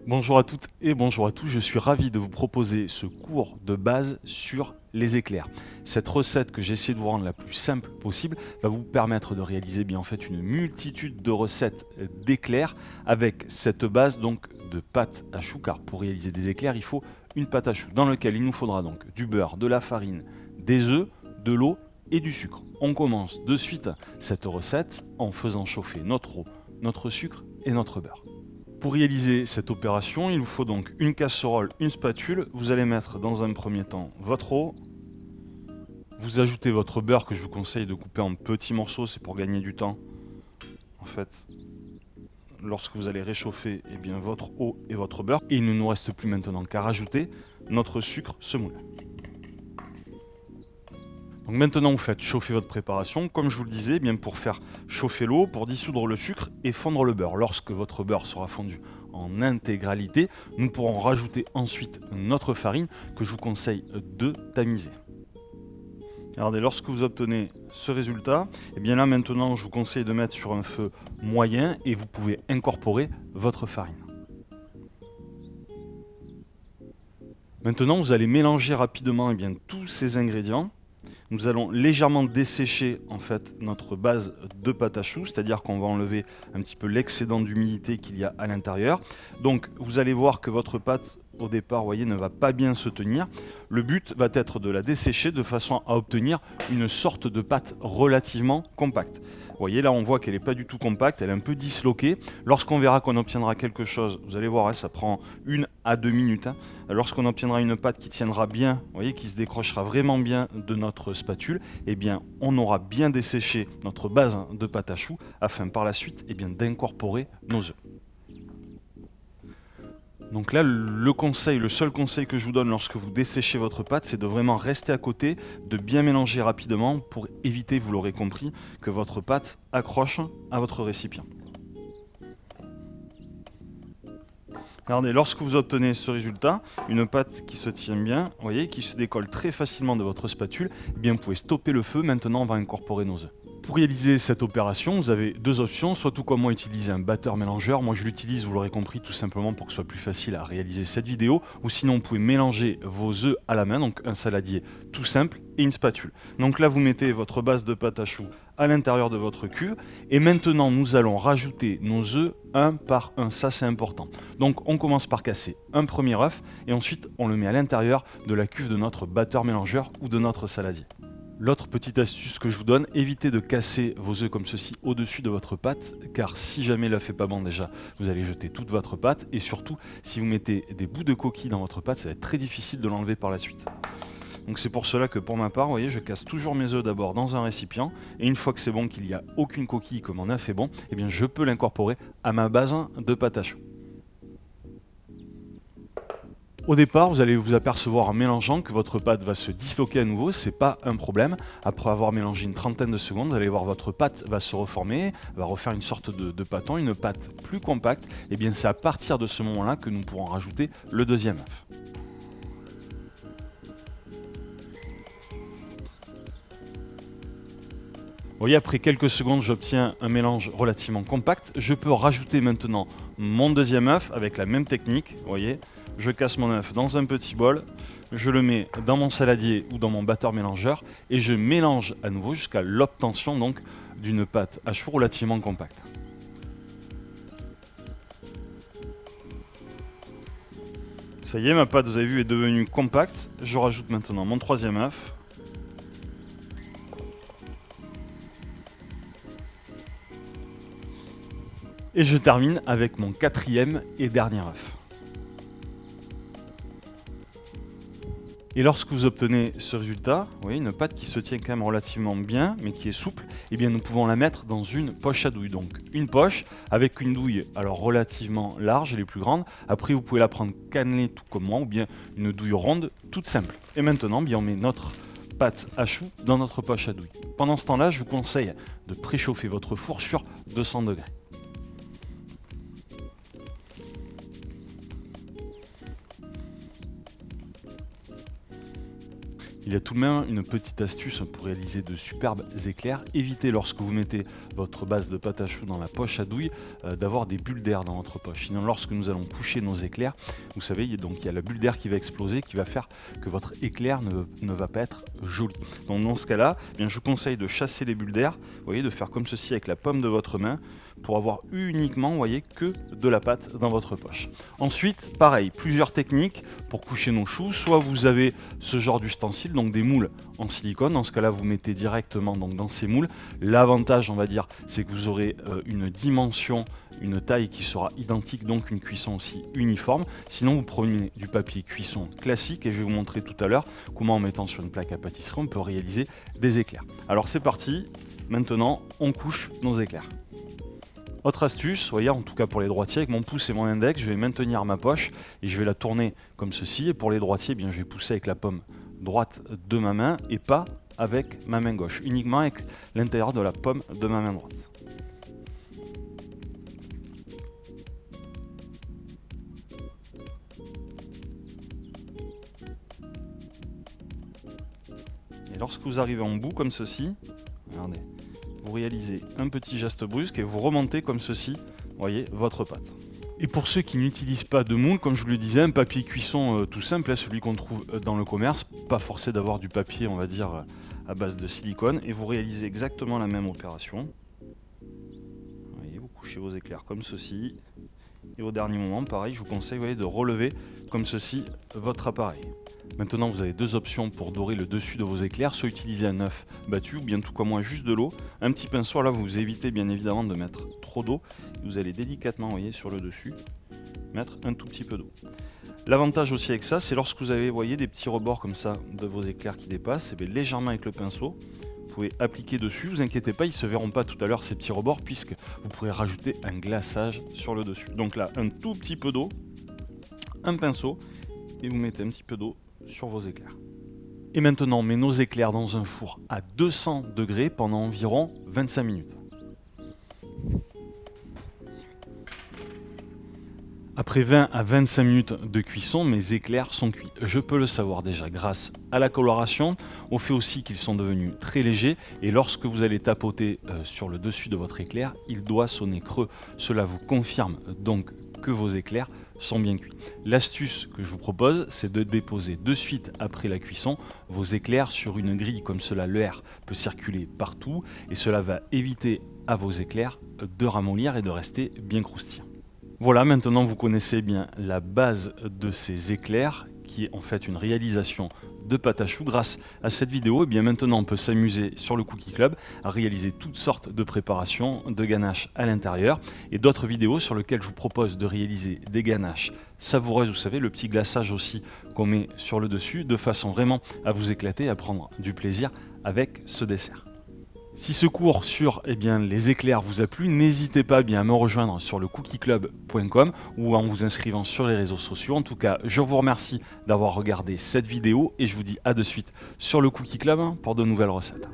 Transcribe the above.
Bonjour à toutes et bonjour à tous, je suis ravi de vous proposer ce cours de base sur les éclairs. Cette recette que j'essaie de vous rendre la plus simple possible va vous permettre de réaliser bien en fait une multitude de recettes d'éclairs avec cette base donc de pâte à choux, car pour réaliser des éclairs il faut une pâte à choux dans laquelle il nous faudra donc du beurre, de la farine, des œufs, de l'eau et du sucre. On commence de suite cette recette en faisant chauffer notre eau, notre sucre et notre beurre. Pour réaliser cette opération, il vous faut donc une casserole, une spatule. Vous allez mettre dans un premier temps votre eau. Vous ajoutez votre beurre que je vous conseille de couper en petits morceaux, c'est pour gagner du temps. En fait, lorsque vous allez réchauffer votre eau et votre beurre, et il ne nous reste plus maintenant qu'à rajouter notre sucre semoule. Donc maintenant vous faites chauffer votre préparation, comme je vous le disais, pour faire chauffer l'eau, pour dissoudre le sucre et fondre le beurre. Lorsque votre beurre sera fondu en intégralité, nous pourrons rajouter ensuite notre farine que je vous conseille de tamiser. Regardez, lorsque vous obtenez ce résultat, là maintenant je vous conseille de mettre sur un feu moyen et vous pouvez incorporer votre farine. Maintenant vous allez mélanger rapidement tous ces ingrédients. Nous allons légèrement dessécher en fait notre base de pâte à choux, c'est-à-dire qu'on va enlever un petit peu l'excédent d'humidité qu'il y a à l'intérieur. Donc vous allez voir que votre pâte au départ, voyez, ne va pas bien se tenir. Le but va être de la dessécher de façon à obtenir une sorte de pâte relativement compacte. Vous voyez, là on voit qu'elle n'est pas du tout compacte, elle est un peu disloquée. Lorsqu'on verra qu'on obtiendra quelque chose, vous allez voir, ça prend 1 à 2 minutes. Lorsqu'on obtiendra une pâte qui tiendra bien, vous voyez, qui se décrochera vraiment bien de notre spatule, on aura bien desséché notre base de pâte à choux afin par la suite d'incorporer nos œufs. Donc là, le seul conseil que je vous donne lorsque vous desséchez votre pâte, c'est de vraiment rester à côté, de bien mélanger rapidement pour éviter, vous l'aurez compris, que votre pâte accroche à votre récipient. Regardez, lorsque vous obtenez ce résultat, une pâte qui se tient bien, vous voyez, qui se décolle très facilement de votre spatule, vous pouvez stopper le feu. Maintenant, on va incorporer nos œufs. Pour réaliser cette opération, vous avez deux options, soit tout comme moi utiliser un batteur mélangeur. Moi je l'utilise, vous l'aurez compris, tout simplement pour que ce soit plus facile à réaliser cette vidéo, ou sinon vous pouvez mélanger vos œufs à la main, donc un saladier tout simple et une spatule. Donc là vous mettez votre base de pâte à choux à l'intérieur de votre cuve, et maintenant nous allons rajouter nos œufs un par un, ça c'est important. Donc on commence par casser un premier œuf, et ensuite on le met à l'intérieur de la cuve de notre batteur mélangeur ou de notre saladier. L'autre petite astuce que je vous donne, évitez de casser vos œufs comme ceci au-dessus de votre pâte, car si jamais l'œuf n'est pas bon déjà, vous allez jeter toute votre pâte, et surtout, si vous mettez des bouts de coquille dans votre pâte, ça va être très difficile de l'enlever par la suite. Donc c'est pour cela que pour ma part, vous voyez, je casse toujours mes œufs d'abord dans un récipient, et une fois que c'est bon, qu'il n'y a aucune coquille, que mon œuf est bon, je peux l'incorporer à ma base de pâte à choux. Au départ, vous allez vous apercevoir en mélangeant que votre pâte va se disloquer à nouveau, c'est pas un problème. Après avoir mélangé une trentaine de secondes, vous allez voir votre pâte va se reformer, va refaire une sorte de pâton, une pâte plus compacte. C'est à partir de ce moment-là que nous pourrons rajouter le deuxième œuf. Vous voyez, après quelques secondes, j'obtiens un mélange relativement compact. Je peux rajouter maintenant mon deuxième œuf avec la même technique, vous voyez. Je casse mon œuf dans un petit bol, je le mets dans mon saladier ou dans mon batteur mélangeur et je mélange à nouveau jusqu'à l'obtention donc d'une pâte à choux relativement compacte. Ça y est, ma pâte, vous avez vu, est devenue compacte. Je rajoute maintenant mon troisième œuf. Et je termine avec mon quatrième et dernier œuf. Et lorsque vous obtenez ce résultat, vous voyez, une pâte qui se tient quand même relativement bien, mais qui est souple, nous pouvons la mettre dans une poche à douille. Donc une poche avec une douille alors relativement large, elle est plus grande. Après vous pouvez la prendre cannelée tout comme moi, ou bien une douille ronde toute simple. Et maintenant, on met notre pâte à choux dans notre poche à douille. Pendant ce temps-là, je vous conseille de préchauffer votre four sur 200 degrés. Il y a tout de même une petite astuce pour réaliser de superbes éclairs. Évitez lorsque vous mettez votre base de pâte à choux dans la poche à douille d'avoir des bulles d'air dans votre poche. Sinon lorsque nous allons coucher nos éclairs, vous savez, donc il y a la bulle d'air qui va exploser, qui va faire que votre éclair ne va pas être joli. Donc dans ce cas-là, eh bien, je vous conseille de chasser les bulles d'air, vous voyez, de faire comme ceci avec la paume de votre main, pour avoir uniquement, vous voyez, que de la pâte dans votre poche. Ensuite, pareil, plusieurs techniques pour coucher nos choux. Soit vous avez ce genre d'ustensile, donc des moules en silicone. Dans ce cas-là, vous mettez directement donc, dans ces moules. L'avantage, on va dire, c'est que vous aurez une dimension, une taille qui sera identique, donc une cuisson aussi uniforme. Sinon, vous prenez du papier cuisson classique et je vais vous montrer tout à l'heure comment, en mettant sur une plaque à pâtisserie, on peut réaliser des éclairs. Alors c'est parti, maintenant, on couche nos éclairs. Autre astuce, voyez, en tout cas pour les droitiers, avec mon pouce et mon index, je vais maintenir ma poche et je vais la tourner comme ceci. Et pour les droitiers, eh bien, je vais pousser avec la paume droite de ma main et pas avec ma main gauche, uniquement avec l'intérieur de la paume de ma main droite. Et lorsque vous arrivez en bout comme ceci, regardez, vous réalisez un petit geste brusque et vous remontez comme ceci, voyez, votre pâte. Et pour ceux qui n'utilisent pas de moule, comme je vous le disais, un papier cuisson tout simple, celui qu'on trouve dans le commerce, pas forcé d'avoir du papier, on va dire, à base de silicone, et vous réalisez exactement la même opération. Vous voyez, vous couchez vos éclairs comme ceci, et au dernier moment, pareil, je vous conseille, voyez, de relever comme ceci votre appareil. Maintenant, vous avez deux options pour dorer le dessus de vos éclairs, soit utiliser un œuf battu ou bien tout comme moi juste de l'eau. Un petit pinceau, là vous évitez bien évidemment de mettre trop d'eau. Vous allez délicatement, voyez, sur le dessus, mettre un tout petit peu d'eau. L'avantage aussi avec ça, c'est lorsque vous avez, voyez, des petits rebords comme ça de vos éclairs qui dépassent, et bien légèrement avec le pinceau, vous pouvez appliquer dessus. Vous inquiétez pas, ils ne se verront pas tout à l'heure ces petits rebords puisque vous pourrez rajouter un glaçage sur le dessus. Donc là, un tout petit peu d'eau, un pinceau, et vous mettez un petit peu d'eau sur vos éclairs. Et maintenant, on met nos éclairs dans un four à 200 degrés pendant environ 25 minutes. Après 20 à 25 minutes de cuisson, mes éclairs sont cuits. Je peux le savoir déjà grâce à la coloration, au fait aussi qu'ils sont devenus très légers et lorsque vous allez tapoter sur le dessus de votre éclair, il doit sonner creux. Cela vous confirme donc que vos éclairs sont bien cuits. L'astuce que je vous propose, c'est de déposer de suite après la cuisson vos éclairs sur une grille, comme cela l'air peut circuler partout et cela va éviter à vos éclairs de ramollir et de rester bien croustillants. Voilà, maintenant vous connaissez bien la base de ces éclairs qui est en fait une réalisation de pâte à choux. Grâce à cette vidéo, et bien maintenant on peut s'amuser sur le Cookie Club à réaliser toutes sortes de préparations, de ganaches à l'intérieur et d'autres vidéos sur lesquelles je vous propose de réaliser des ganaches savoureuses, vous savez, le petit glaçage aussi qu'on met sur le dessus, de façon vraiment à vous éclater et à prendre du plaisir avec ce dessert. Si ce cours sur les éclairs vous a plu, n'hésitez pas à me rejoindre sur le cookieclub.com ou en vous inscrivant sur les réseaux sociaux. En tout cas, je vous remercie d'avoir regardé cette vidéo et je vous dis à de suite sur le Cookie Club pour de nouvelles recettes.